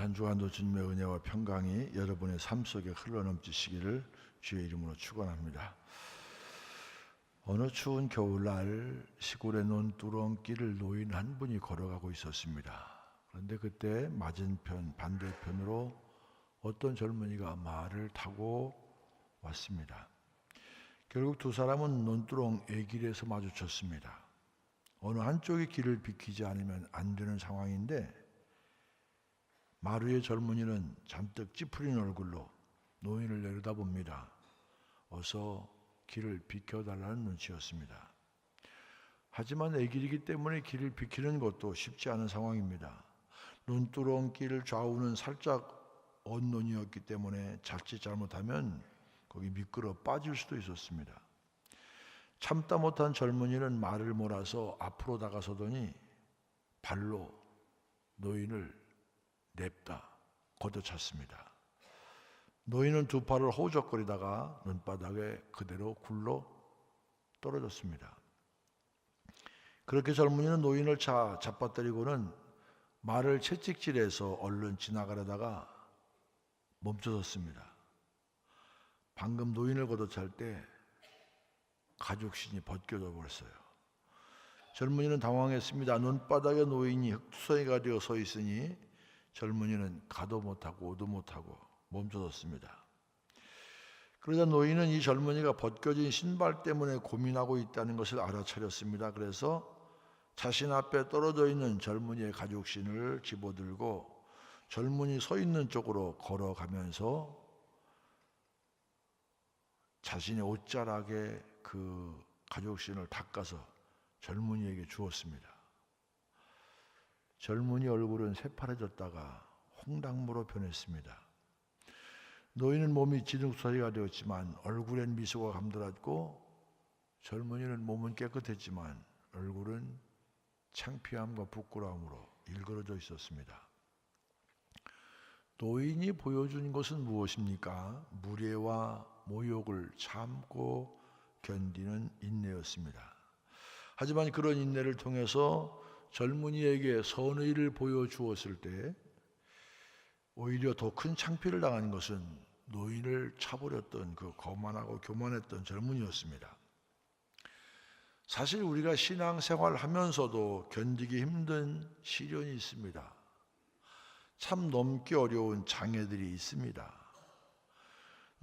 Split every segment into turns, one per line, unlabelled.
한 주간도 주님의 은혜와 평강이 여러분의 삶 속에 흘러넘치시기를 주의 이름으로 축원합니다. 어느 추운 겨울날 시골의 논두렁길을 노인 한 분이 걸어가고 있었습니다. 그런데 그때 맞은편 반대편으로 어떤 젊은이가 말을 타고 왔습니다. 결국 두 사람은 논두렁 애길에서 마주쳤습니다. 어느 한쪽이 길을 비키지 않으면 안 되는 상황인데 마루의 젊은이는 잔뜩 찌푸린 얼굴로 노인을 내려다봅니다. 어서 길을 비켜달라는 눈치였습니다. 하지만 애길이기 때문에 길을 비키는 것도 쉽지 않은 상황입니다. 논두렁길 좌우는 살짝 언논이었기 때문에 자칫 잘못하면 거기 미끄러 빠질 수도 있었습니다. 참다 못한 젊은이는 말을 몰아서 앞으로 다가서더니 발로 노인을 냅다 걷어찼습니다. 노인은 두 팔을 허우적거리다가 눈바닥에 그대로 굴러 떨어졌습니다. 그렇게 젊은이는 노인을 잡아뜨리고는 말을 채찍질해서 얼른 지나가려다가 멈춰섰습니다. 방금 노인을 걷어찰 때 가죽신이 벗겨져 버렸어요. 젊은이는 당황했습니다. 눈바닥에 노인이 흙투성이가 되어 서 있으니 젊은이는 가도 못하고 오도 못하고 멈춰섰습니다. 그러자 노인은 이 젊은이가 벗겨진 신발 때문에 고민하고 있다는 것을 알아차렸습니다. 그래서 자신 앞에 떨어져 있는 젊은이의 가죽신을 집어들고 젊은이 서 있는 쪽으로 걸어가면서 자신의 옷자락에 그 가죽신을 닦아서 젊은이에게 주었습니다. 젊은이 얼굴은 새파래졌다가 홍당무로 변했습니다. 노인은 몸이 진흙살이가 되었지만 얼굴엔 미소가 감돌았고 젊은이는 몸은 깨끗했지만 얼굴은 창피함과 부끄러움으로 일그러져 있었습니다. 노인이 보여준 것은 무엇입니까? 무례와 모욕을 참고 견디는 인내였습니다. 하지만 그런 인내를 통해서 젊은이에게 선의를 보여주었을 때 오히려 더 큰 창피를 당한 것은 노인을 차버렸던 그 거만하고 교만했던 젊은이였습니다. 사실 우리가 신앙생활 하면서도 견디기 힘든 시련이 있습니다. 참 넘기 어려운 장애들이 있습니다.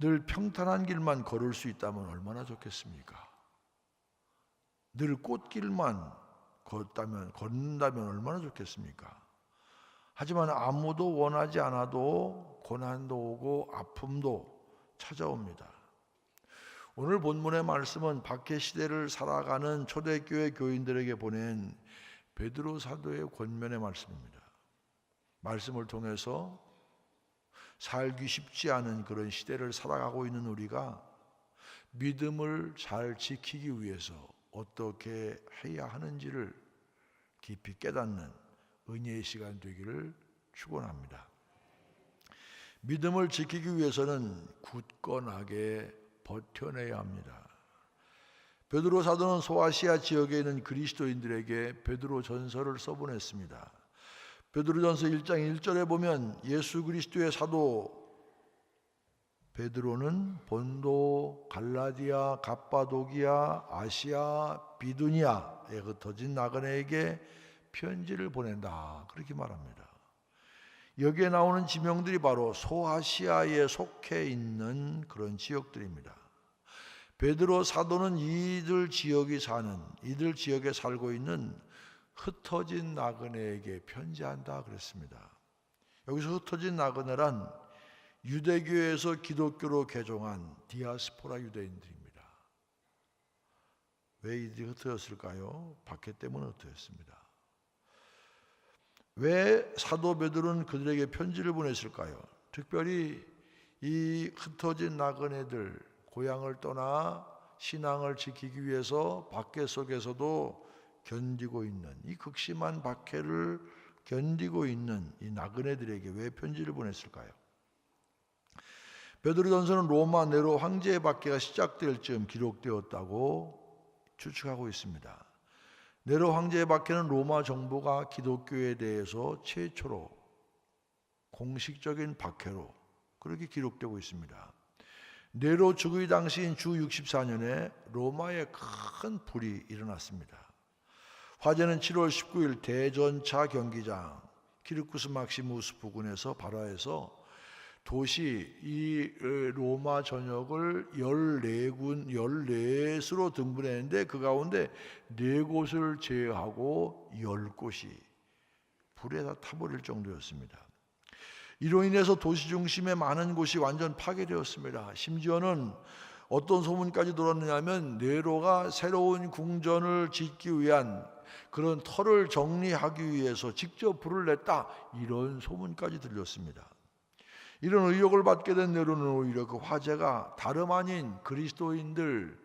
늘 평탄한 길만 걸을 수 있다면 얼마나 좋겠습니까? 늘 꽃길만 걷는다면 얼마나 좋겠습니까? 하지만 아무도 원하지 않아도 고난도 오고 아픔도 찾아옵니다. 오늘 본문의 말씀은 박해 시대를 살아가는 초대교회 교인들에게 보낸 베드로 사도의 권면의 말씀입니다. 말씀을 통해서 살기 쉽지 않은 그런 시대를 살아가고 있는 우리가 믿음을 잘 지키기 위해서 어떻게 해야 하는지를 깊이 깨닫는 은혜의 시간 되기를 축원합니다. 믿음을 지키기 위해서는 굳건하게 버텨내야 합니다. 베드로 사도는 소아시아 지역에 있는 그리스도인들에게 베드로 전서를 써보냈습니다. 베드로전서 1장 1절에 보면 예수 그리스도의 사도 베드로는 본도, 갈라디아, 갑바도기아, 아시아, 비두니아에 흩어진 나그네에게 편지를 보낸다. 그렇게 말합니다. 여기에 나오는 지명들이 바로 소아시아에 속해 있는 그런 지역들입니다. 베드로 사도는 이들 지역에 살고 있는 흩어진 나그네에게 편지한다 그랬습니다. 여기서 흩어진 나그네란 유대교에서 기독교로 개종한 디아스포라 유대인들입니다. 왜 이들이 흩어졌을까요? 박해 때문에 흩어졌습니다. 왜 사도 베드로는 그들에게 편지를 보냈을까요? 특별히 이 흩어진 나그네들, 고향을 떠나 신앙을 지키기 위해서 박해 속에서도 견디고 있는 이 극심한 박해를 견디고 있는 이 나그네들에게 왜 편지를 보냈을까요? 베드로전서는 로마 네로 황제의 박해가 시작될 즈음 기록되었다고 추측하고 있습니다. 네로 황제의 박해는 로마 정부가 기독교에 대해서 최초로 공식적인 박해로 그렇게 기록되고 있습니다. 네로 즉위 당시인 주 64년에 로마에 큰 불이 일어났습니다. 화재는 7월 19일 대전차 경기장 키르쿠스 막시무스 부근에서 발화해서 도시 이 로마 전역을 14군 14수로 등분했는데 그 가운데 4곳을 제외하고 10곳이 불에 다 타버릴 정도였습니다. 이로 인해서 도시 중심의 많은 곳이 완전 파괴되었습니다. 심지어는 어떤 소문까지 돌았느냐면 네로가 새로운 궁전을 짓기 위한 그런 터를 정리하기 위해서 직접 불을 냈다, 이런 소문까지 들렸습니다. 이런 의혹을 받게 된 네로는 오히려 그 화재가 다름 아닌 그리스도인들,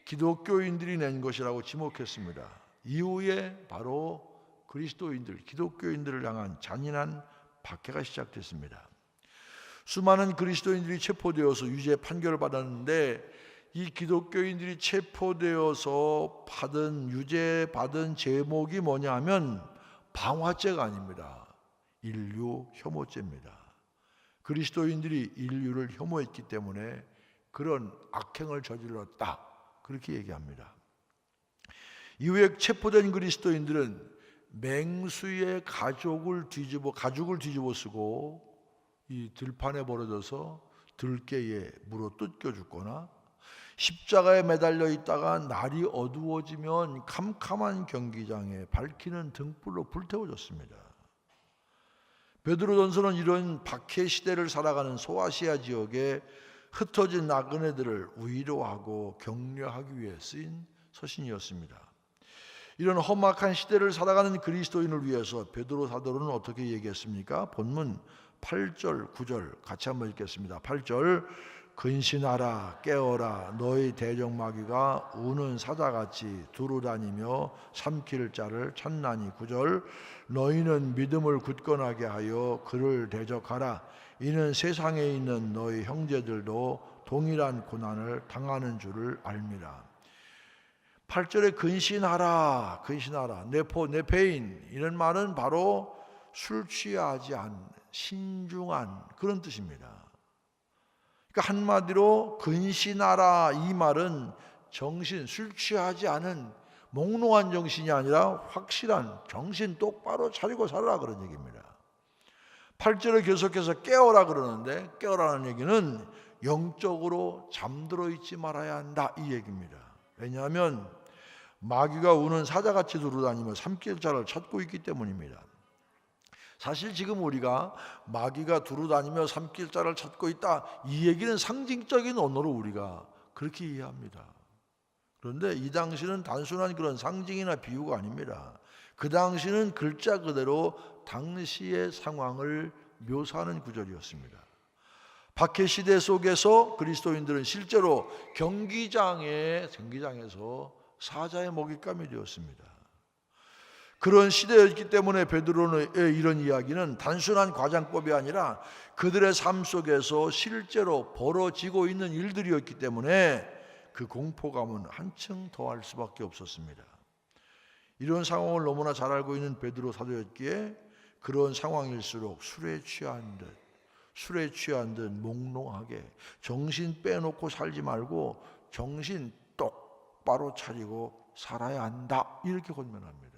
기독교인들이 낸 것이라고 지목했습니다. 이후에 바로 그리스도인들, 기독교인들을 향한 잔인한 박해가 시작됐습니다. 수많은 그리스도인들이 체포되어서 유죄 판결을 받았는데 이 기독교인들이 체포되어서 유죄 받은 제목이 뭐냐 하면 방화죄가 아닙니다. 인류 혐오죄입니다. 그리스도인들이 인류를 혐오했기 때문에 그런 악행을 저질렀다, 그렇게 얘기합니다. 이후에 체포된 그리스도인들은 맹수의 가죽을 뒤집어 쓰고 이 들판에 버려져서 들깨에 물어 뜯겨 죽거나 십자가에 매달려 있다가 날이 어두워지면 캄캄한 경기장에 밝히는 등불로 불태워졌습니다. 베드로전서는 이런 박해 시대를 살아가는 소아시아 지역에 흩어진 나그네들을 위로하고 격려하기 위해 쓰인 서신이었습니다. 이런 험악한 시대를 살아가는 그리스도인을 위해서 베드로 사도는 어떻게 얘기했습니까? 본문 8절, 9절 같이 한번 읽겠습니다. 8절, 근신하라, 깨어라, 너희 대적마귀가 우는 사자같이 두루다니며 삼킬 자를 찾나니. 9절, 너희는 믿음을 굳건하게 하여 그를 대적하라. 이는 세상에 있는 너희 형제들도 동일한 고난을 당하는 줄을 알미라. 8절에 근신하라, 네페인, 이런 말은 바로 술 취하지 않은 신중한 그런 뜻입니다. 그러니까 한마디로 근신하라, 이 말은 술 취하지 않은 몽롱한 정신이 아니라 확실한 정신 똑바로 차리고 살아라, 그런 얘기입니다. 8절에 계속해서 깨어라 그러는데, 깨어라는 얘기는 영적으로 잠들어 있지 말아야 한다, 이 얘기입니다. 왜냐하면 마귀가 우는 사자같이 두루다니며 삼킬 자를 찾고 있기 때문입니다. 사실 지금 우리가 마귀가 두루다니며 삼킬 자를 찾고 있다, 이 얘기는 상징적인 언어로 우리가 그렇게 이해합니다. 그런데 이 당시는 단순한 그런 상징이나 비유가 아닙니다. 그 당시는 글자 그대로 당시의 상황을 묘사하는 구절이었습니다. 박해 시대 속에서 그리스도인들은 실제로 경기장에서 사자의 먹잇감이 되었습니다. 그런 시대였기 때문에 베드로의 이런 이야기는 단순한 과장법이 아니라 그들의 삶 속에서 실제로 벌어지고 있는 일들이었기 때문에 그 공포감은 한층 더할 수밖에 없었습니다. 이런 상황을 너무나 잘 알고 있는 베드로 사도였기에 그런 상황일수록 술에 취한 듯 몽롱하게 정신 빼놓고 살지 말고 정신 똑바로 차리고 살아야 한다, 이렇게 권면합니다.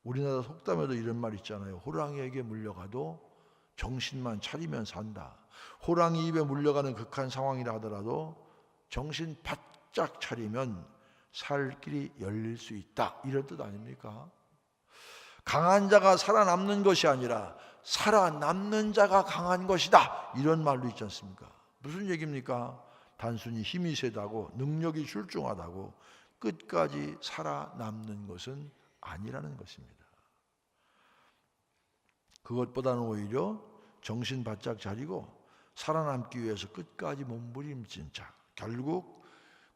우리나라 속담에도 이런 말 있잖아요. 호랑이에게 물려가도 정신만 차리면 산다. 호랑이 입에 물려가는 극한 상황이라 하더라도 정신 바짝 차리면 살 길이 열릴 수 있다, 이런 뜻 아닙니까? 강한 자가 살아남는 것이 아니라 살아남는 자가 강한 것이다, 이런 말도 있지 않습니까? 무슨 얘기입니까? 단순히 힘이 세다고 능력이 출중하다고 끝까지 살아남는 것은 아니라는 것입니다. 그것보다는 오히려 정신 바짝 차리고 살아남기 위해서 끝까지 몸부림친 자, 결국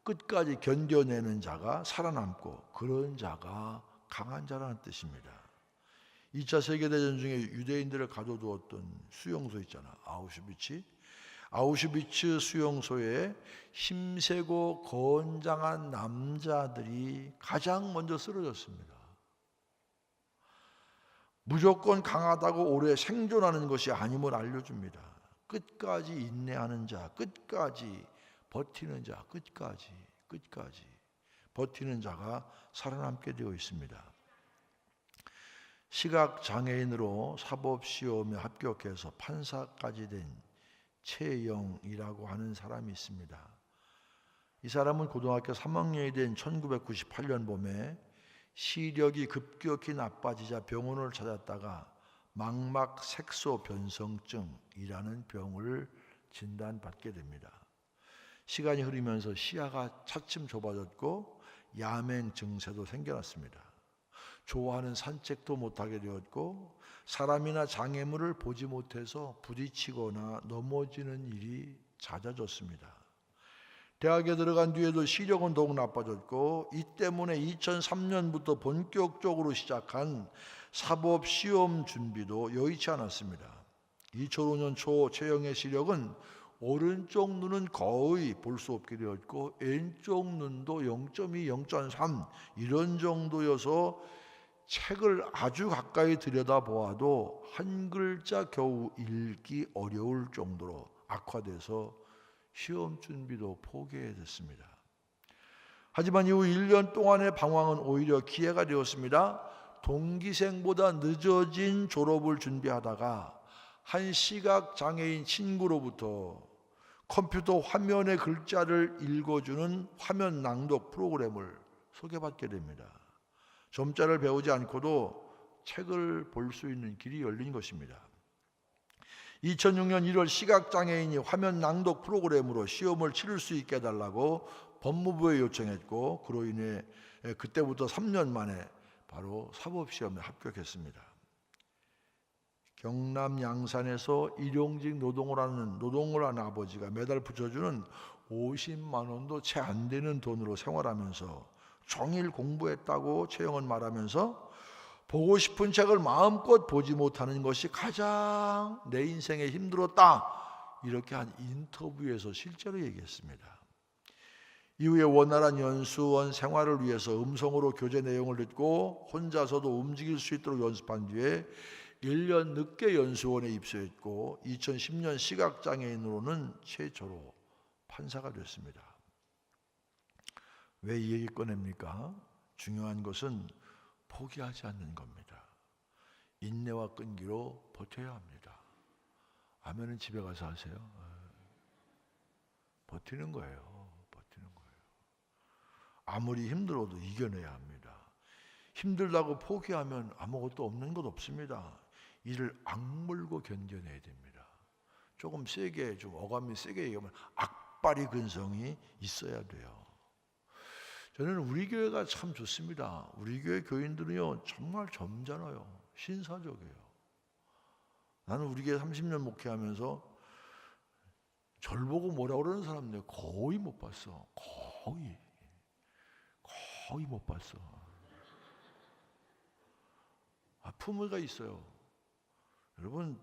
끝까지 견뎌내는 자가 살아남고 그런 자가 강한 자라는 뜻입니다. 2차 세계대전 중에 유대인들을 가둬두었던 수용소 있잖아, 아우슈비츠 수용소에 힘세고 건장한 남자들이 가장 먼저 쓰러졌습니다. 무조건 강하다고 오래 생존하는 것이 아님을 알려줍니다. 끝까지 인내하는 자, 끝까지 버티는 자, 끝까지 버티는 자가 살아남게 되어 있습니다. 시각장애인으로 사법시험에 합격해서 판사까지 된 최영이라고 하는 사람이 있습니다. 이 사람은 고등학교 3학년이 된 1998년 봄에 시력이 급격히 나빠지자 병원을 찾았다가 망막 색소 변성증이라는 병을 진단받게 됩니다. 시간이 흐르면서 시야가 차츰 좁아졌고 야맹 증세도 생겨났습니다. 좋아하는 산책도 못하게 되었고 사람이나 장애물을 보지 못해서 부딪히거나 넘어지는 일이 잦아졌습니다. 대학에 들어간 뒤에도 시력은 더욱 나빠졌고 이 때문에 2003년부터 본격적으로 시작한 사법시험 준비도 여의치 않았습니다. 2005년 초 최영의 시력은 오른쪽 눈은 거의 볼 수 없게 되었고 왼쪽 눈도 0.2, 0.3 이런 정도여서 책을 아주 가까이 들여다보아도 한 글자 겨우 읽기 어려울 정도로 악화돼서 시험 준비도 포기해야 됐습니다. 하지만 이후 1년 동안의 방황은 오히려 기회가 되었습니다. 동기생보다 늦어진 졸업을 준비하다가 한 시각장애인 친구로부터 컴퓨터 화면의 글자를 읽어주는 화면 낭독 프로그램을 소개받게 됩니다. 점자를 배우지 않고도 책을 볼 수 있는 길이 열린 것입니다. 2006년 1월 시각장애인이 화면 낭독 프로그램으로 시험을 치를 수 있게 해달라고 법무부에 요청했고 그로 인해 그때부터 3년 만에 바로 사법시험에 합격했습니다. 경남 양산에서 일용직 노동을 하는 아버지가 매달 붙여주는 50만 원도 채 안 되는 돈으로 생활하면서 종일 공부했다고 최영은 말하면서 보고 싶은 책을 마음껏 보지 못하는 것이 가장 내 인생에 힘들었다. 이렇게 한 인터뷰에서 실제로 얘기했습니다. 이후에 원활한 연수원 생활을 위해서 음성으로 교재 내용을 듣고 혼자서도 움직일 수 있도록 연습한 뒤에 1년 늦게 연수원에 입소했고 2010년 시각장애인으로는 최초로 판사가 됐습니다. 왜 이 얘기 꺼냅니까? 중요한 것은 포기하지 않는 겁니다. 인내와 끈기로 버텨야 합니다. 아멘은 집에 가서 하세요. 버티는 거예요. 아무리 힘들어도 이겨내야 합니다. 힘들다고 포기하면 아무것도 없는 것 없습니다. 이를 악물고 견뎌내야 됩니다. 조금 세게, 좀 어감이 세게 얘기하면 악바리 근성이 있어야 돼요. 저는 우리 교회가 참 좋습니다. 우리 교회 교인들은요 정말 점잖아요. 신사적이에요. 나는 우리 교회 30년 목회하면서 절 보고 뭐라고 그러는 사람들 거의 못 봤어. 거의 못 봤어. 품위가 있어요.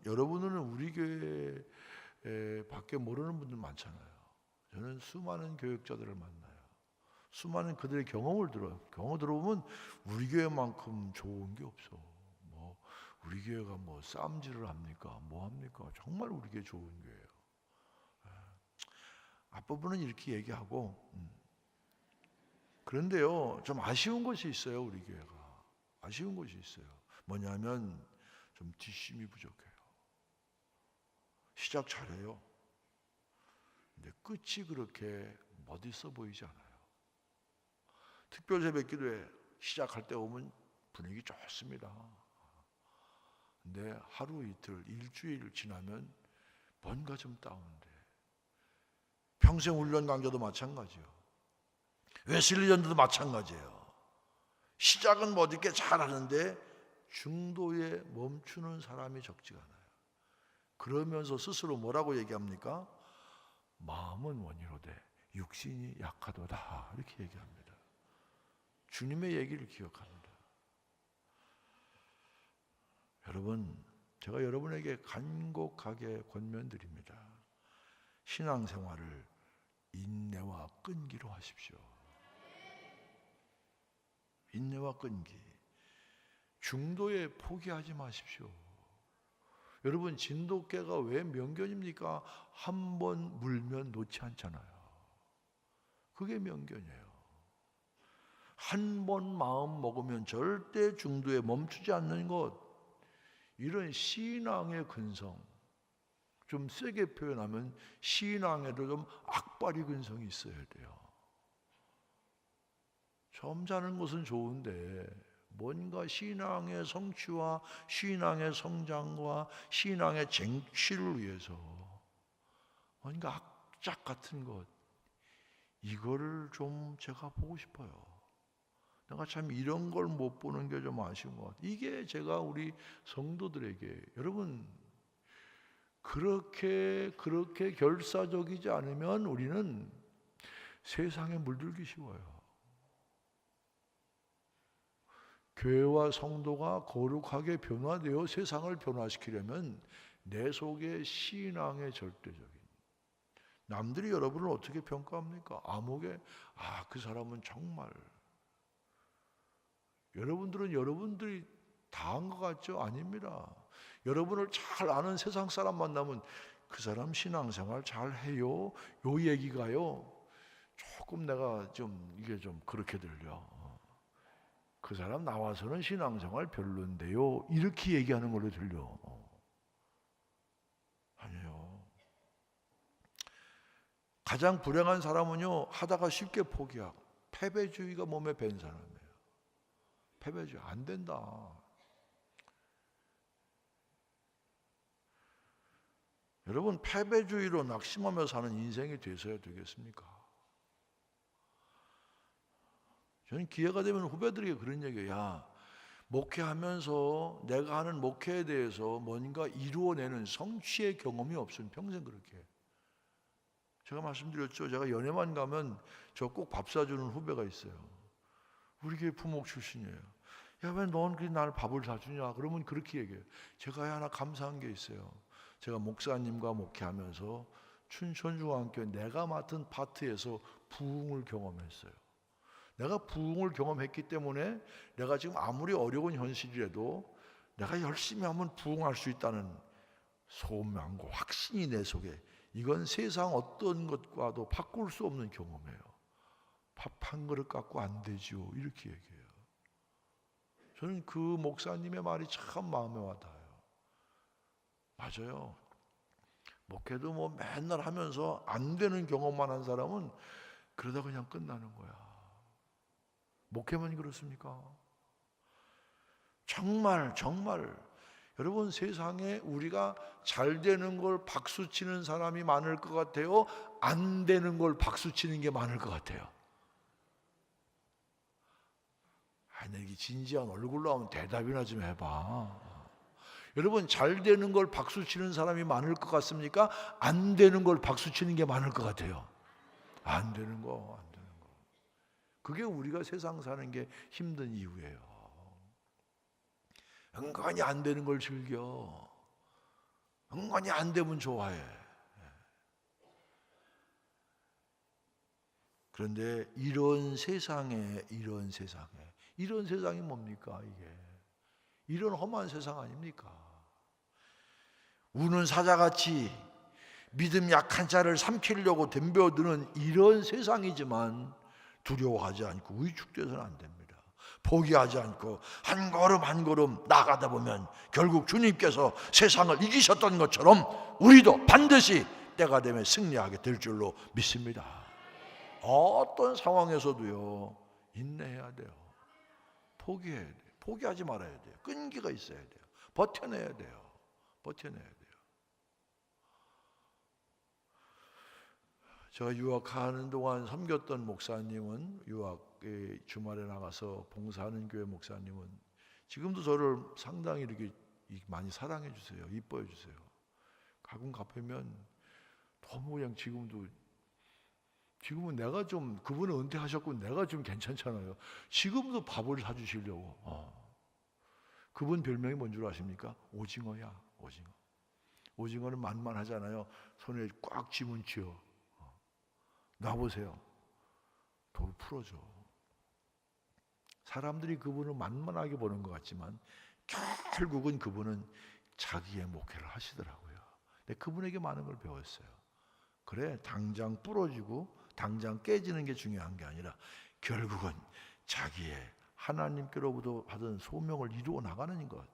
여러분은 우리 교회 밖에 모르는 분들 많잖아요. 저는 수많은 교육자들을 만나요. 수많은 그들의 경험을 들어요. 경험 들어보면 우리 교회만큼 좋은 게 없어. 우리 교회가 싸움질을 합니까? 뭐 합니까? 정말 우리 교회 좋은 교회예요. 앞부분은 이렇게 얘기하고 그런데요 좀 아쉬운 것이 있어요. 우리 교회가 아쉬운 것이 있어요. 뭐냐면 좀 뒷심이 부족해요. 시작 잘해요. 근데 끝이 그렇게 멋있어 보이지 않아요. 특별 새벽 기도회 시작할 때 오면 분위기 좋습니다. 근데 하루 이틀 일주일 지나면 뭔가 좀 다운돼. 평생 훈련 강좌도 마찬가지요. 웨슬리전도 마찬가지예요. 시작은 멋있게 잘하는데 중도에 멈추는 사람이 적지가 않아요. 그러면서 스스로 뭐라고 얘기합니까? 마음은 원이로되 육신이 약하도다 이렇게 얘기합니다. 주님의 얘기를 기억합니다. 여러분, 제가 여러분에게 간곡하게 권면드립니다. 신앙생활을 인내와 끈기로 하십시오. 인내와 끈기. 중도에 포기하지 마십시오. 여러분, 진돗개가 왜 명견입니까? 한 번 물면 놓지 않잖아요. 그게 명견이에요. 한 번 마음 먹으면 절대 중도에 멈추지 않는 것, 이런 신앙의 근성, 좀 세게 표현하면 신앙에도 좀 악바리 근성이 있어야 돼요. 점잖은 것은 좋은데 뭔가 신앙의 성취와 신앙의 성장과 신앙의 쟁취를 위해서 뭔가 악착 같은 것, 이거를 좀 제가 보고 싶어요. 내가 참 이런 걸 못 보는 게 좀 아쉬운 것 같아요. 이게 제가 우리 성도들에게, 여러분, 그렇게 결사적이지 않으면 우리는 세상에 물들기 쉬워요. 교회와 성도가 거룩하게 변화되어 세상을 변화시키려면 내 속에 신앙의 절대적인, 남들이 여러분을 어떻게 평가합니까? 아무개, 그 사람은 정말, 여러분들은 여러분들이 다 한 것 같죠? 아닙니다. 여러분을 잘 아는 세상 사람 만나면 그 사람 신앙생활 잘 해요? 요 얘기가요, 조금 내가 이게 좀 그렇게 들려. 그 사람 나와서는 신앙생활 별론데요, 이렇게 얘기하는 걸로 들려. 아니에요. 가장 불행한 사람은요, 하다가 쉽게 포기하고, 패배주의가 몸에 밴 사람이에요. 패배주의 안 된다. 여러분, 패배주의로 낙심하며 사는 인생이 되셔야 되겠습니까? 저는 기회가 되면 후배들에게 그런 얘기예요. 야, 목회하면서 내가 하는 목회에 대해서 뭔가 이루어내는 성취의 경험이 없으면 평생 그렇게 해. 제가 말씀드렸죠. 제가 연애만 가면 저 꼭 밥 사주는 후배가 있어요. 우리 교회 부목 출신이에요. 야, 왜 넌 날 밥을 사주냐? 그러면 그렇게 얘기해요. 제가 하나 감사한 게 있어요. 제가 목사님과 목회하면서 춘천중앙교회 내가 맡은 파트에서 부흥을 경험했어요. 내가 부흥을 경험했기 때문에 내가 지금 아무리 어려운 현실이라도 내가 열심히 하면 부흥할 수 있다는 소망과 확신이 내 속에, 이건 세상 어떤 것과도 바꿀 수 없는 경험이에요. 밥 한 그릇 갖고 안 되지요, 이렇게 얘기해요. 저는 그 목사님의 말이 참 마음에 와닿아요. 맞아요. 목회도 뭐 맨날 하면서 안 되는 경험만 한 사람은 그러다 그냥 끝나는 거야. 목회만 그렇습니까? 정말 여러분, 세상에 우리가 잘 되는 걸 박수치는 사람이 많을 것 같아요? 안 되는 걸 박수치는 게 많을 것 같아요? 내게 진지한 얼굴로 하면 대답이나 좀 해봐. 여러분, 잘 되는 걸 박수치는 사람이 많을 것 같습니까? 안 되는 걸 박수치는 게 많을 것 같아요? 안 되는 거. 그게 우리가 세상 사는 게 힘든 이유예요. 은근히 안 되는 걸 즐겨. 은근히 안 되면 좋아해. 그런데 이런 세상이 뭡니까 이게? 이런 험한 세상 아닙니까? 우는 사자같이 믿음 약한 자를 삼키려고 덤벼드는 이런 세상이지만 두려워하지 않고 위축돼서는 안 됩니다. 포기하지 않고 한 걸음 한 걸음 나가다 보면 결국 주님께서 세상을 이기셨던 것처럼 우리도 반드시 때가 되면 승리하게 될 줄로 믿습니다. 어떤 상황에서도요, 인내해야 돼요. 포기해야 돼요. 포기하지 말아야 돼요. 끈기가 있어야 돼요. 버텨내야 돼요. 제가 유학하는 동안 섬겼던 목사님은, 유학에 주말에 나가서 봉사하는 교회 목사님은 지금도 저를 상당히 이렇게 많이 사랑해 주세요. 이뻐해 주세요. 가끔 갚으면 너무 그냥 지금은 내가 좀, 그분은 은퇴하셨고 내가 좀 괜찮잖아요. 지금도 밥을 사주시려고. 그분 별명이 뭔 줄 아십니까? 오징어야, 오징어. 오징어는 만만하잖아요. 손에 꽉 쥐면 쥐어. 놔보세요. 돌 풀어줘. 사람들이 그분을 만만하게 보는 것 같지만 결국은 그분은 자기의 목회를 하시더라고요. 근데 그분에게 많은 걸 배웠어요. 그래, 당장 부러지고 당장 깨지는 게 중요한 게 아니라 결국은 자기의 하나님께로부터 받은 소명을 이루어 나가는 것.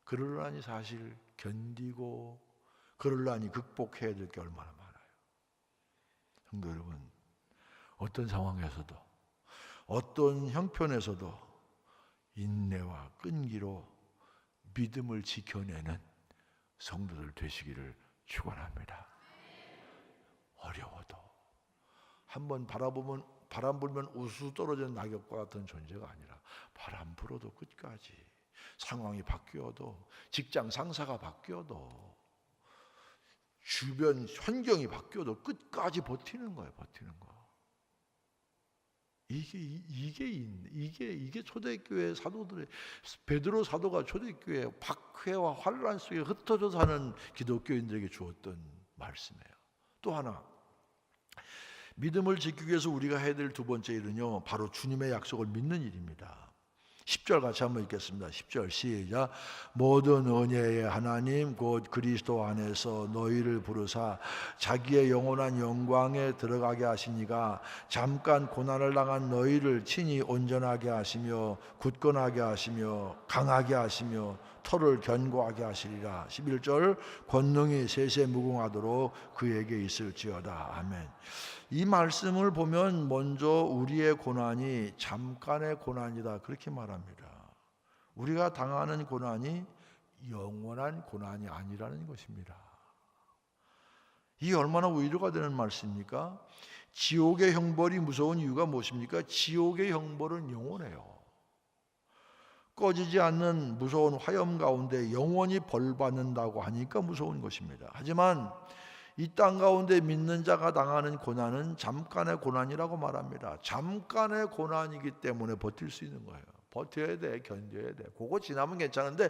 그러려니 사실 견디고 그러려니 극복해야 될 게 얼마나 많아요. 성도 여러분, 어떤 상황에서도 어떤 형편에서도 인내와 끈기로 믿음을 지켜내는 성도들 되시기를 축원합니다. 어려워도 한번 바라보면 바람 불면 우수 떨어지는 낙엽과 같은 존재가 아니라 바람 불어도 끝까지, 상황이 바뀌어도, 직장 상사가 바뀌어도, 주변 환경이 바뀌어도 끝까지 버티는 거예요. 버티는 거. 이게 초대교회 사도들의, 베드로 사도가 초대교회 박해와 환란 속에 흩어져 사는 기독교인들에게 주었던 말씀이에요. 또 하나, 믿음을 지키기 위해서 우리가 해야 될 두 번째 일은요, 바로 주님의 약속을 믿는 일입니다. 10절 같이 한번 읽겠습니다. 10절 시작. 모든 은혜의 하나님 곧 그리스도 안에서 너희를 부르사 자기의 영원한 영광에 들어가게 하시니가 잠깐 고난을 당한 너희를 친히 온전하게 하시며 굳건하게 하시며 강하게 하시며 터를 견고하게 하시리라. 11절 권능이 세세 무궁하도록 그에게 있을지어다. 아멘. 이 말씀을 보면 먼저 우리의 고난이 잠깐의 고난이다 그렇게 말합니다. 우리가 당하는 고난이 영원한 고난이 아니라는 것입니다. 이게 얼마나 위로가 되는 말씀입니까? 지옥의 형벌이 무서운 이유가 무엇입니까? 지옥의 형벌은 영원해요. 꺼지지 않는 무서운 화염 가운데 영원히 벌받는다고 하니까 무서운 것입니다. 하지만 이 땅 가운데 믿는 자가 당하는 고난은 잠깐의 고난이라고 말합니다. 잠깐의 고난이기 때문에 버틸 수 있는 거예요. 버텨야 돼, 견뎌야 돼. 그거 지나면 괜찮은데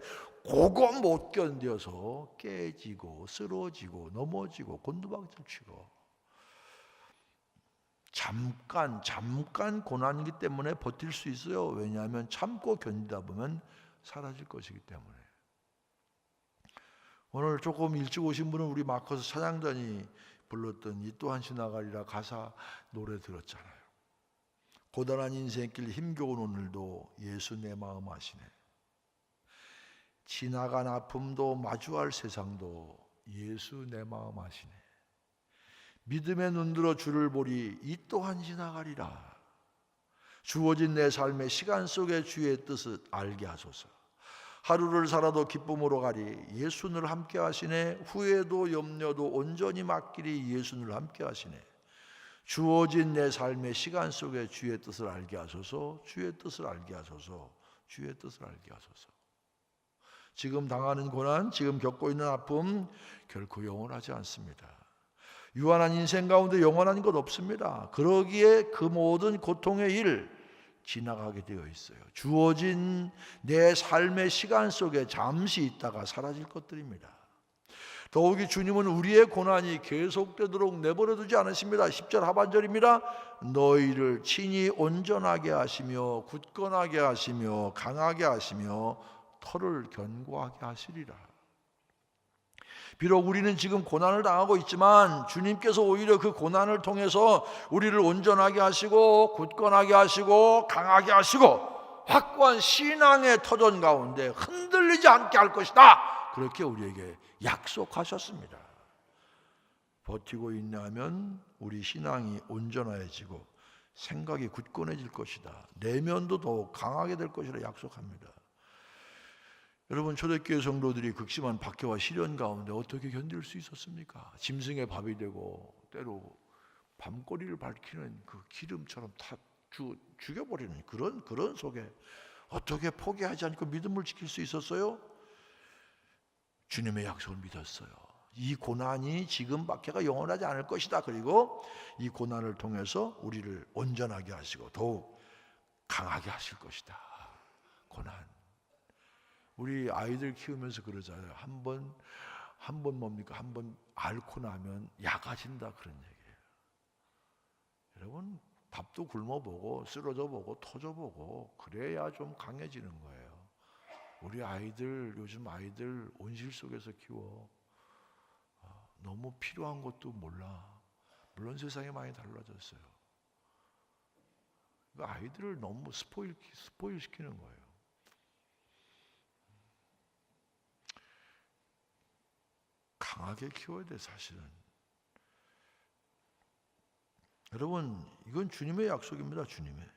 그거 못 견뎌서 깨지고 쓰러지고 넘어지고 곤두박질 치고, 잠깐 고난이기 때문에 버틸 수 있어요. 왜냐하면 참고 견디다 보면 사라질 것이기 때문에. 오늘 조금 일찍 오신 분은 우리 마커스 찬양단이 불렀던 이 또한 지나가리라 가사 노래 들었잖아요. 고단한 인생길 힘겨운 오늘도 예수 내 마음 아시네. 지나간 아픔도 마주할 세상도 예수 내 마음 아시네. 믿음에 눈들어 주를 보리 이 또한 지나가리라. 주어진 내 삶의 시간 속에 주의 뜻을 알게 하소서. 하루를 살아도 기쁨으로 가리 예수를 함께 하시네. 후회도 염려도 온전히 맡기리 예수를 함께 하시네. 주어진 내 삶의 시간 속에 주의 뜻을 알게 하소서. 주의 뜻을 알게 하소서. 주의 뜻을 알게 하소서. 지금 당하는 고난, 지금 겪고 있는 아픔 결코 영원하지 않습니다. 유한한 인생 가운데 영원한 것 없습니다. 그러기에 그 모든 고통의 일 지나가게 되어 있어요. 주어진 내 삶의 시간 속에 잠시 있다가 사라질 것들입니다. 더욱이 주님은 우리의 고난이 계속되도록 내버려두지 않으십니다. 10절 하반절입니다. 너희를 친히 온전하게 하시며 굳건하게 하시며 강하게 하시며 터를 견고하게 하시리라. 비록 우리는 지금 고난을 당하고 있지만 주님께서 오히려 그 고난을 통해서 우리를 온전하게 하시고 굳건하게 하시고 강하게 하시고 확고한 신앙의 터전 가운데 흔들리지 않게 할 것이다. 그렇게 우리에게 약속하셨습니다. 버티고 인내하면 우리 신앙이 온전해지고 생각이 굳건해질 것이다. 내면도 더욱 강하게 될 것이라 약속합니다. 여러분, 초대교회 성도들이 극심한 박해와 시련 가운데 어떻게 견딜 수 있었습니까? 짐승의 밥이 되고 때로 밤거리를 밝히는 그 기름처럼 다 죽여버리는 그런 속에 어떻게 포기하지 않고 믿음을 지킬 수 있었어요? 주님의 약속을 믿었어요. 이 고난이 지금 박해가 영원하지 않을 것이다. 그리고 이 고난을 통해서 우리를 온전하게 하시고 더욱 강하게 하실 것이다. 고난. 우리 아이들 키우면서 그러잖아요. 한 번 뭡니까? 한 번 앓고 나면 약아진다 그런 얘기예요. 여러분, 밥도 굶어보고 쓰러져 보고 터져 보고 그래야 좀 강해지는 거예요. 우리 아이들, 요즘 아이들 온실 속에서 키워. 너무 필요한 것도 몰라. 물론 세상이 많이 달라졌어요. 아이들을 너무 스포일 시키는 거예요. 강하게 키워야 돼, 사실은. 여러분, 이건 주님의 약속입니다.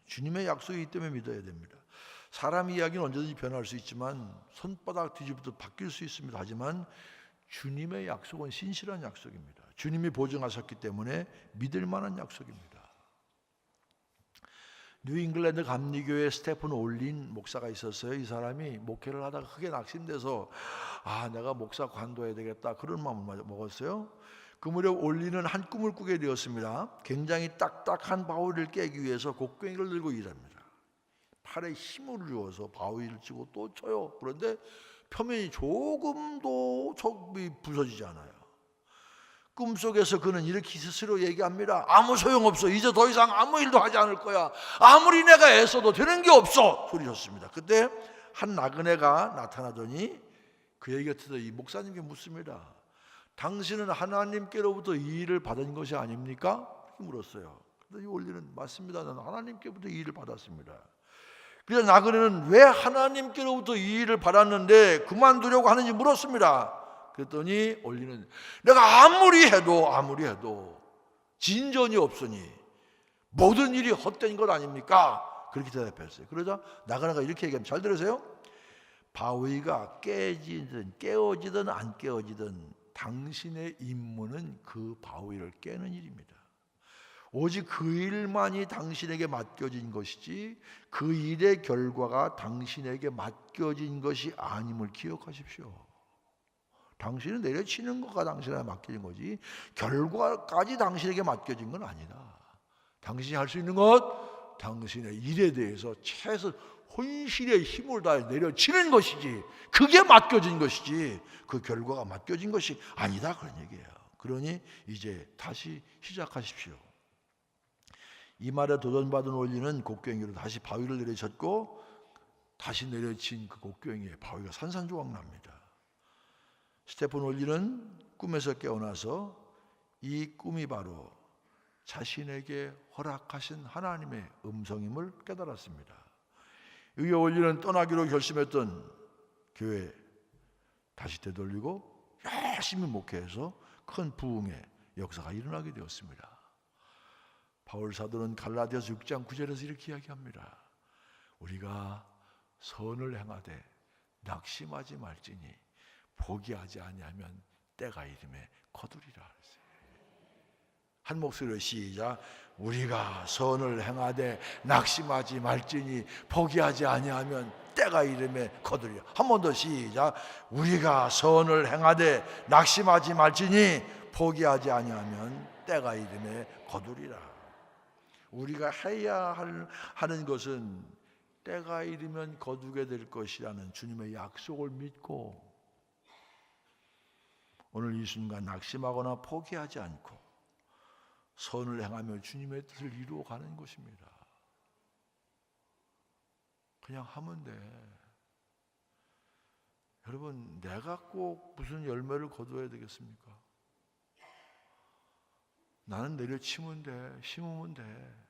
주님의 약속이기 때문에 믿어야 됩니다. 사람 이야기는 언제든지 변할 수 있지만 손바닥 뒤집어도 바뀔 수 있습니다. 하지만 주님의 약속은 신실한 약속입니다. 주님이 보증하셨기 때문에 믿을 만한 약속입니다. 뉴잉글랜드 감리교회 스테픈 올린 목사가 있었어요. 이 사람이 목회를 하다가 크게 낙심돼서 내가 목사 관둬야 되겠다 그런 마음을 먹었어요. 그 무렵 올린은 한 꿈을 꾸게 되었습니다. 굉장히 딱딱한 바위를 깨기 위해서 곡괭이를 들고 일합니다. 팔에 힘을 주어서 바위를 치고 또 쳐요. 그런데 표면이 조금도 부서지지 않아요. 꿈속에서 그는 이렇게 스스로 얘기합니다. 아무 소용없어. 이제 더 이상 아무 일도 하지 않을 거야. 아무리 내가 애써도 되는 게 없어. 소리쳤습니다. 그때 한 나그네가 나타나더니 그 얘기가 듣다 이 목사님께 묻습니다. 당신은 하나님께로부터 이 일을 받은 것이 아닙니까? 이렇게 물었어요. 그런데 이 올리는 맞습니다. 나는 하나님께부터 이 일을 받았습니다. 그래서 나그네는 왜 하나님께로부터 이 일을 받았는데 그만두려고 하는지 물었습니다. 그랬더니 올리는 내가 아무리 해도 진전이 없으니 모든 일이 헛된 것 아닙니까? 그렇게 대답했어요. 그러자 나그네가 이렇게 얘기하면 잘 들으세요. 바위가 깨어지든 안 깨어지든 당신의 임무는 그 바위를 깨는 일입니다. 오직 그 일만이 당신에게 맡겨진 것이지 그 일의 결과가 당신에게 맡겨진 것이 아님을 기억하십시오. 당신은 내려치는 것가 당신에게 맡겨진 거지 결과까지 당신에게 맡겨진 건 아니다. 당신이 할 수 있는 것, 당신의 일에 대해서 최소 혼신의 힘을 다해 내려치는 것이지 그게 맡겨진 것이지 그 결과가 맡겨진 것이 아니다 그런 얘기예요. 그러니 이제 다시 시작하십시오. 이 말에 도전받은 올리는 곡괭이로 다시 바위를 내려쳤고 다시 내려친 그 곡괭이에 바위가 산산조각 납니다. 스테픈 올리는 꿈에서 깨어나서 이 꿈이 바로 자신에게 허락하신 하나님의 음성임을 깨달았습니다. 이에 올리는 떠나기로 결심했던 교회 다시 되돌리고 열심히 목회해서 큰 부흥의 역사가 일어나게 되었습니다. 바울 사도는 갈라디아서 6장 9절에서 이렇게 이야기합니다. 우리가 선을 행하되 낙심하지 말지니 포기하지 아니하면 때가 이름에 거두리라. 한 목소리로 시작. 우리가 선을 행하되 낙심하지 말지니 포기하지 아니하면 때가 이름에 거두리라. 한 번 더 시작. 우리가 선을 행하되 낙심하지 말지니 포기하지 아니하면 때가 이름에 거두리라. 우리가 해야 하는 것은 때가 이르면 거두게 될 것이라는 주님의 약속을 믿고 오늘 이 순간 낙심하거나 포기하지 않고 선을 행하며 주님의 뜻을 이루어가는 것입니다. 그냥 하면 돼. 여러분, 내가 꼭 무슨 열매를 거두어야 되겠습니까? 나는 내려치면 돼. 심으면 돼.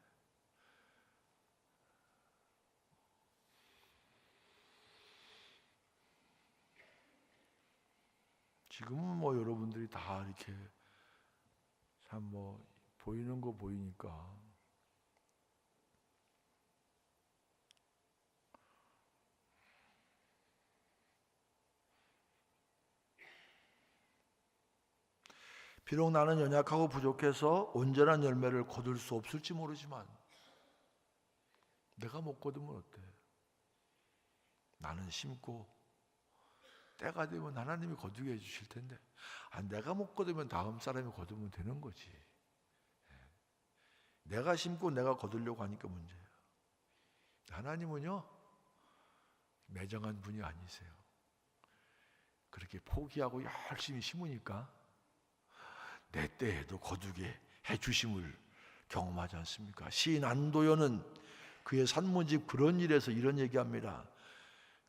지금은 뭐 여러분들이 다 이렇게 참 뭐 보이는 거 보이니까 비록 나는 연약하고 부족해서 온전한 열매를 거둘 수 없을지 모르지만 내가 못 거두면 어때? 나는 심고 때가 되면 하나님이 거두게 해주실 텐데 내가 못 거두면 다음 사람이 거두면 되는 거지. 내가 심고 내가 거두려고 하니까 문제예요. 하나님은요 매정한 분이 아니세요. 그렇게 포기하고 열심히 심으니까 내 때에도 거두게 해주심을 경험하지 않습니까? 시인 안도연은 그의 산문집 그런 일에서 이런 얘기합니다.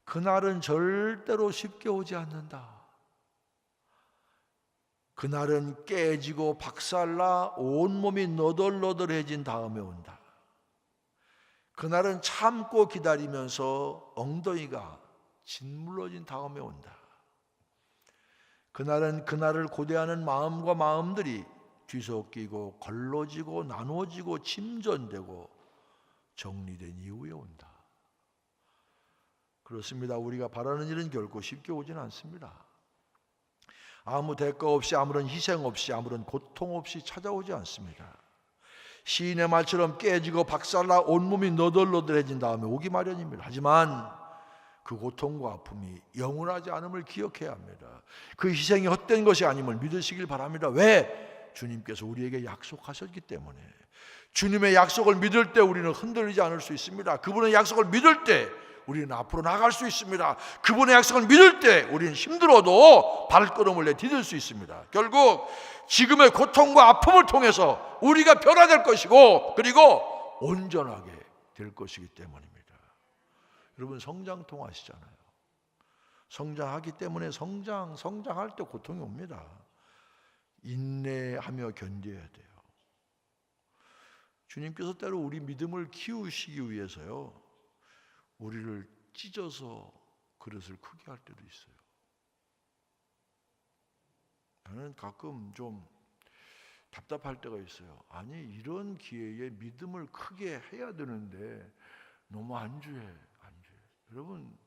그날은 절대로 쉽게 오지 않는다. 그날은 깨지고 박살나 온몸이 너덜너덜해진 다음에 온다. 그날은 참고 기다리면서 엉덩이가 짓물러진 다음에 온다. 그날은 그날을 고대하는 마음과 마음들이 뒤섞이고 걸러지고 나눠지고 침전되고 정리된 이후에 온다. 그렇습니다. 우리가 바라는 일은 결코 쉽게 오지는 않습니다. 아무 대가 없이, 아무런 희생 없이, 아무런 고통 없이 찾아오지 않습니다. 시인의 말처럼 깨지고 박살나 온몸이 너덜너덜해진 다음에 오기 마련입니다. 하지만 그 고통과 아픔이 영원하지 않음을 기억해야 합니다. 그 희생이 헛된 것이 아님을 믿으시길 바랍니다. 왜? 주님께서 우리에게 약속하셨기 때문에. 주님의 약속을 믿을 때 우리는 흔들리지 않을 수 있습니다. 그분의 약속을 믿을 때 우리는 앞으로 나갈 수 있습니다. 그분의 약속을 믿을 때 우리는 힘들어도 발걸음을 내디딜 수 있습니다. 결국 지금의 고통과 아픔을 통해서 우리가 변화될 것이고, 그리고 온전하게 될 것이기 때문입니다. 여러분, 성장통 아시잖아요. 성장하기 때문에 성장할 때 고통이 옵니다. 인내하며 견뎌야 돼요. 주님께서 때로 우리 믿음을 키우시기 위해서요, 우리를 찢어서 그릇을 크게 할 때도 있어요. 저는 가끔 좀 답답할 때가 있어요. 아니, 이런 기회에 믿음을 크게 해야 되는데 너무 안주해. 여러분,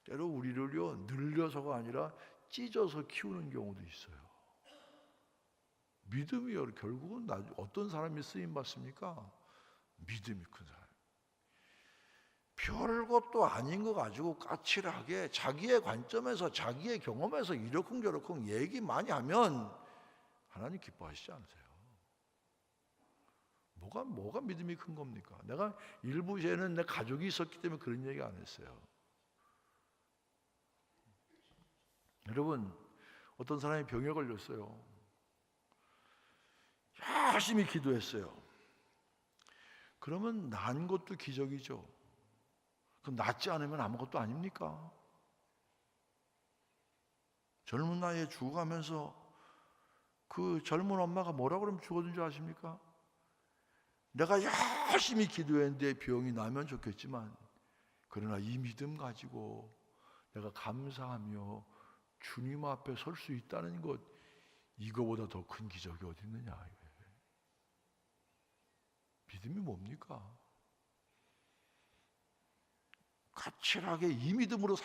때로 우리를요, 늘려서가 아니라 찢어서 키우는 경우도 있어요. 믿음이요, 결국은 어떤 사람이 쓰임 받습니까? 믿음이 큰 사람. 별것도 아닌 거 가지고 까칠하게 자기의 관점에서, 자기의 경험에서 이러쿵저러쿵 얘기 많이 하면 하나님 기뻐하시지 않으세요? 뭐가 믿음이 큰 겁니까? 내가 일부에는 내 가족이 있었기 때문에 그런 얘기 안 했어요. 여러분, 어떤 사람이 병에 걸렸어요. 열심히 기도했어요. 그러면 난 것도 기적이죠. 그럼 낫지 않으면 아무것도 아닙니까? 젊은 나이에 죽어가면서 그 젊은 엄마가 뭐라 그러면 죽어든 줄 아십니까? 내가 열심히 기도했는데 병이 나면 좋겠지만, 그러나 이 믿음 가지고 내가 감사하며 주님 앞에 설 수 있다는 것, 이거보다 더 큰 기적이 어디 있느냐. 믿음이 뭡니까? 까칠하게 이 믿음으로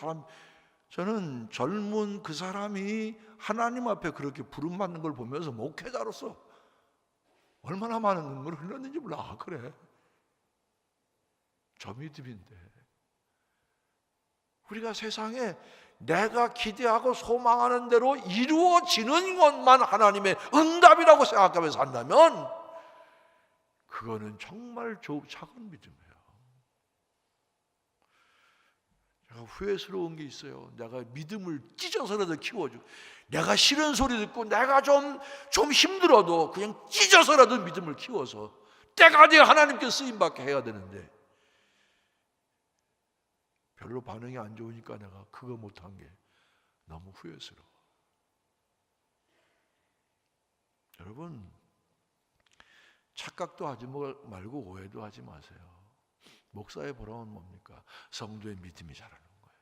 저는 젊은 그 사람이 하나님 앞에 그렇게 부름받는 걸 보면서 목회자로서 얼마나 많은 눈물을 흘렸는지 몰라. 아, 그래, 저 믿음인데. 우리가 세상에 내가 기대하고 소망하는 대로 이루어지는 것만 하나님의 응답이라고 생각하며 산다면 그거는 정말 작은 믿음이에요. 제가 후회스러운 게 있어요. 내가 믿음을 찢어서라도 키워주고, 내가 싫은 소리 듣고 내가 좀 힘들어도 그냥 찢어서라도 믿음을 키워서 때가 되어 하나님께 쓰임받게 해야 되는데 별로 반응이 안 좋으니까 내가 그거 못한 게 너무 후회스러워. 여러분, 착각도 하지 말고 오해도 하지 마세요. 목사의 보람은 뭡니까? 성도의 믿음이 자라는 거예요.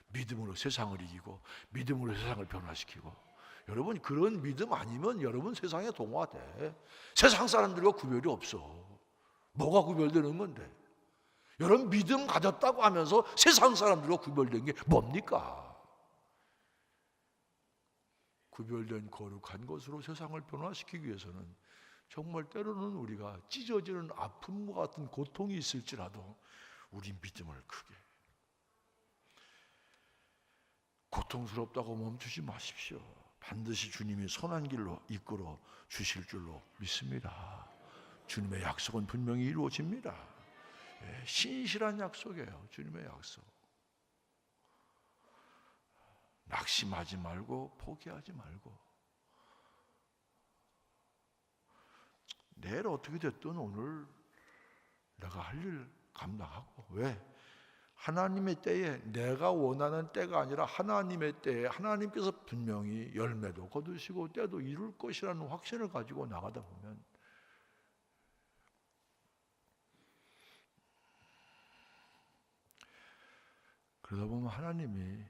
믿음으로 세상을 이기고, 믿음으로 세상을 변화시키고. 여러분, 그런 믿음 아니면 여러분 세상에 동화돼. 세상 사람들과 구별이 없어. 뭐가 구별되는 건데? 여러분, 믿음 가졌다고 하면서 세상 사람들과 구별된 게 뭡니까? 구별된 거룩한 것으로 세상을 변화시키기 위해서는 정말 때로는 우리가 찢어지는 아픔과 같은 고통이 있을지라도 우리 믿음을 크게, 고통스럽다고 멈추지 마십시오. 반드시 주님이 선한 길로 이끌어 주실 줄로 믿습니다. 주님의 약속은 분명히 이루어집니다. 신실한 약속이에요. 주님의 약속. 낙심하지 말고 포기하지 말고. 내일 어떻게 됐든 오늘 내가 할 일 감당하고. 왜? 하나님의 때에, 내가 원하는 때가 아니라 하나님의 때에 하나님께서 분명히 열매도 거두시고 때도 이룰 것이라는 확신을 가지고 나가다 보면 그러다 보면 하나님이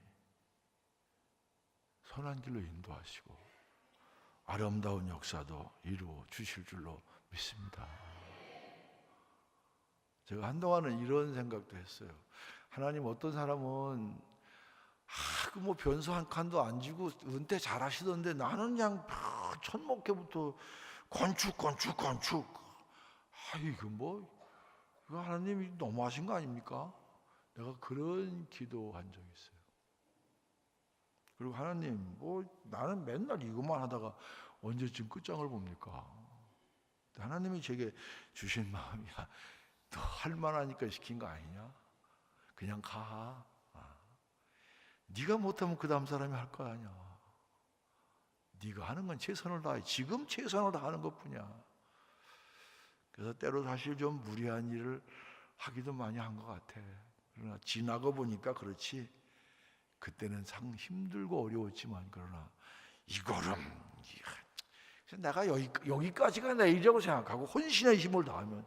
선한 길로 인도하시고 아름다운 역사도 이루어 주실 줄로 믿습니다. 제가 한동안은 이런 생각도 했어요. 하나님, 어떤 사람은 뭐 변소 한 칸도 안 지고 은퇴 잘 하시던데 나는 그냥 첫 목회부터 건축. 이거 하나님이 너무하신 거 아닙니까? 내가 그런 기도한 적이 있어요. 그리고 하나님, 나는 맨날 이것만 하다가 언제쯤 끝장을 봅니까? 하나님이 제게 주신 마음이야. 너 할 만하니까 시킨 거 아니냐? 그냥 가. 네가 못하면 그 다음 사람이 할 거 아니야. 네가 하는 건 최선을 다해. 지금 최선을 다하는 것뿐이야. 그래서 때로 사실 좀 무리한 일을 하기도 많이 한 것 같아. 그러나 지나고 보니까 그렇지. 그때는 상 힘들고 어려웠지만, 그러나 이거는 내가 여기까지가 내 일이라고 생각하고 혼신의 힘을 다하면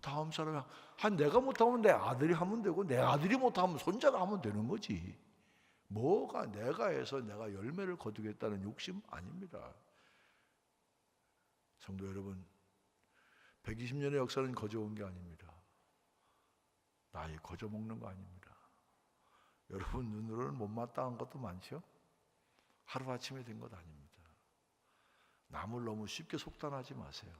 다음 사람이 내가 못하면 내 아들이 하면 되고, 내 아들이 못하면 손자가 하면 되는 거지. 뭐가 내가 해서 내가 열매를 거두겠다는 욕심 아닙니다. 성도 여러분, 120년의 역사는 거저온 게 아닙니다. 나이 거저먹는 거 아닙니다. 여러분 눈으로는 못마땅한 것도 많죠? 하루아침에 된 것 아닙니다. 남을 너무 쉽게 속단하지 마세요.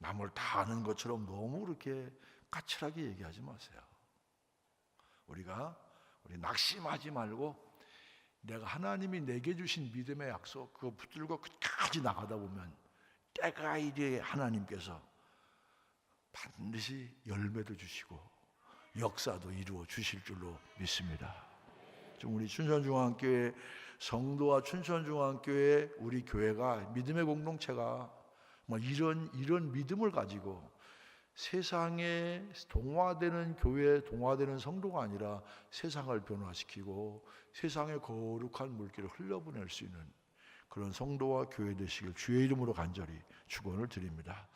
남을 다 아는 것처럼 너무 그렇게 까칠하게 얘기하지 마세요. 우리 낙심하지 말고 내가 하나님이 내게 주신 믿음의 약속 그거 붙들고 끝까지 나가다 보면 때가 이래 하나님께서 반드시 열매도 주시고 역사도 이루어 주실 줄로 믿습니다. 좀 우리 춘천중앙교회 성도와 춘천중앙교회 우리 교회가 믿음의 공동체가 이런 믿음을 가지고 세상에 동화되는 교회, 동화되는 성도가 아니라 세상을 변화시키고 세상의 거룩한 물길을 흘려보낼 수 있는 그런 성도와 교회 되시길 주의 이름으로 간절히 축원을 드립니다.